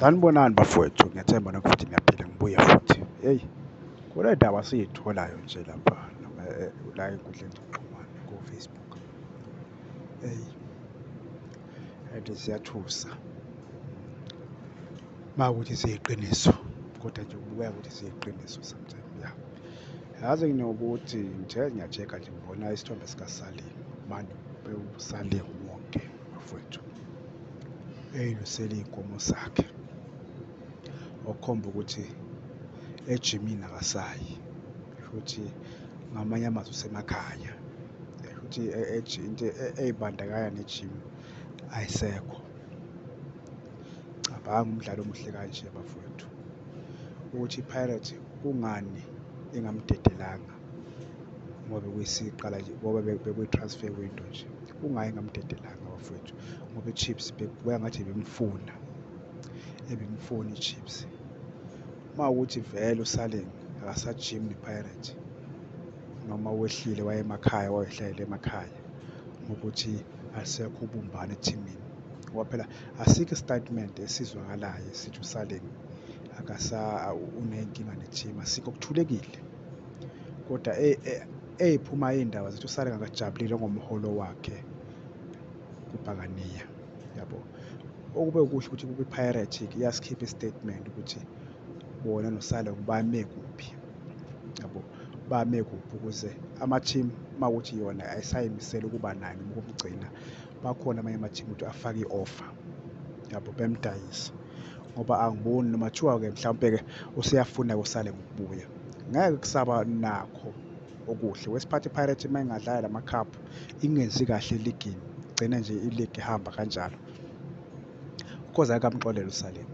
Sanibonani bafowethu, ngiyathemba nonke futhi niyaphila, ngibuye futhi. Eyi, kule ndaba siy'tholayo nje lapha la ey'nkundleni zokuxhumana ko-Facebook. Eyi, and ziyathusa makuwukuthi ziyiqiniso, kodwa nje kubukeka ukuthi ziyiqiniso sometimes, ya. Yazi nginokuthi ngithe ngiyacheka nje ngibona isithombe sikaSalim, manje uSalim wonke bafowethu eyilusele iy'nkomo zakhe, okukhomba ukuthi ejimini akasayi, futhi ngamanye amazwi usemakhaya, futhi into ey'bandakanya nejimu ayisekho. Cabanga umdlalo omuhle kanje bafowethu, ukuthi iPirates kungani ingamdedelanga ngoba bekuyisiqala nje, ngoba bekuyi-transfer window nje. Kungani ingamdedelanga bafowethu? Ngoba i-Chiefs bekubukeka ngathi ebimfuna i-Chiefs. Mawukuthi vele uSalim akasajimi ne-Pirates, noma wehlile waya emakhaya, wayohlalela emakhaya, ngokuthi alisekho ubumbano ethimini, ngoba phela asikho i-statement esizwakalayo esithi uSalim uney'nkinga nethimu, asikho, kuthulekile. Kodwa ey'phuma iy'ndaba zithi uSalim akajabulile ngomholo wakhe kuBhakaniya, yabo. Okube kuhle ukuthi kwi-Pirates-ke iyasikhipha i-statement ukuthi bona noSalim bame kuphi, yabo, bame kuphi, ukuze ama-team mawukuthi yona ayisayimisela ukuba naye noma ukumgcina, bakhona amanye ama-team ukuthi afake i-offer, yabo, bemdayise. Ngoba angiboni noma kuthiwa-ke mhlawumpe-ke useyafuna-ke uSalim ukubuya, ngeke kusaba nakho okuhle. Wesiphathi iPirates uma ingadlala lamakhaphu, ingenzi kahle eligini, igcine nje iligi ihamba kanjalo, of course angeke amxolele uSalim,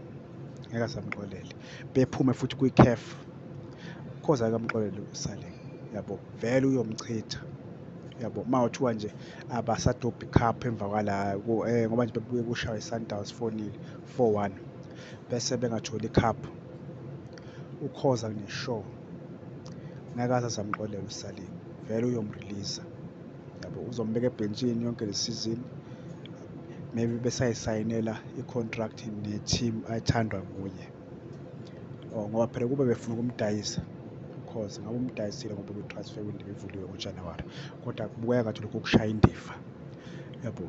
ngeke asamxolele. Bephume futhi kwi-CAF, of course angeke amxolele uSalim, yabo, vele uyomchitha, yabo. Uma kuthiwa nje abasadobha ikhaphu emva kwala ngoba nje bebuye kushawe i-Sundowns 4-1, bese bengatholi ikhaphu, uKhoza ngisho ngeke aze amxolele uSalim, vele uyomriliza, yabo. Uzombeka ebhentshini yonke le season, maybe besayisayinela i-contract ne-team ayithandwa nguye, or ngoba phela kube befuna ukumdayisa, cause ngabe umdayisile ngoba kwi-transfer window ivuliwe ngoJanuwari, kodwa kubukeka ngathi lokhu kushaya indiva, yabo.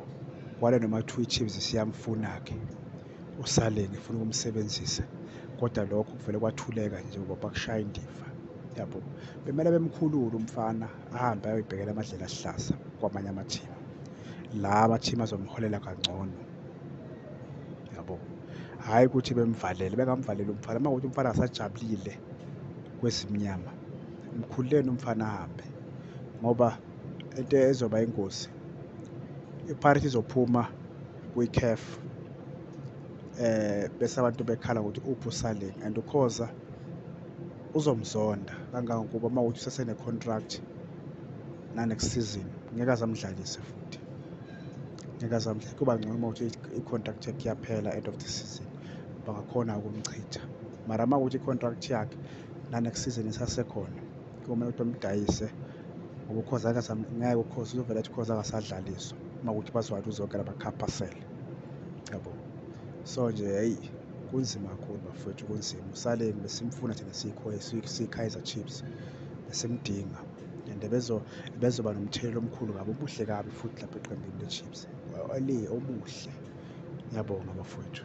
Kwale noma kuthiwa i-Chiefs siyamfuna-ke uSalim, ifuna ukumsebenzisa, kodwa lokho kuvele kwathuleka nje ngoba kushaya indiva, yabo. Bemele bemkhulule umfana ahambe ayoyibhekela amadlela ahlasa kwamanye amathimu, la amathimu azomholela kangcono, yabo. Hhayi ukuthi bemvalele, bengamvaleli umfana. Uma kuwukuthi umfana akasajabulile kwezimnyama, mkhululeni umfana ahambe, ngoba into ezoba ingozi, iPirates izophuma kwi-CAF, bese abantu bekhala ukuthi uphi uSalim, and uKhoza uzomzonda kangangokuba uma kuwukuthi usesene-contract na-next season, ngeke aze amdlalise futhi, ngeke aze amdlalise. Kuba ngcono uma kuwukuthi i-contract yakhe iyaphela end of the season, bangakhona ukumchitha. Mara uma kuwukuthi i-contract yakhe na-next season isasekhona, kumele ukuthi bamdayise, ngoba uKhoza ngeke uKhoza uzovele athi uKhoza akasadlaliswa uma kuwukuthi bazowathi uzogela amakhaphu asele, yabo. So nje, hheyi, kunzima kakhulu bafowethu, kunzima. uSalim besimfuna thina siyi-Kaizer Chiefs, besimdinga, and bezoba nomthelela omkhulu kabi, omuhle kabi futhi lapha eqembini le-Chiefs, omuhle. Ngiyabonga bafowethu.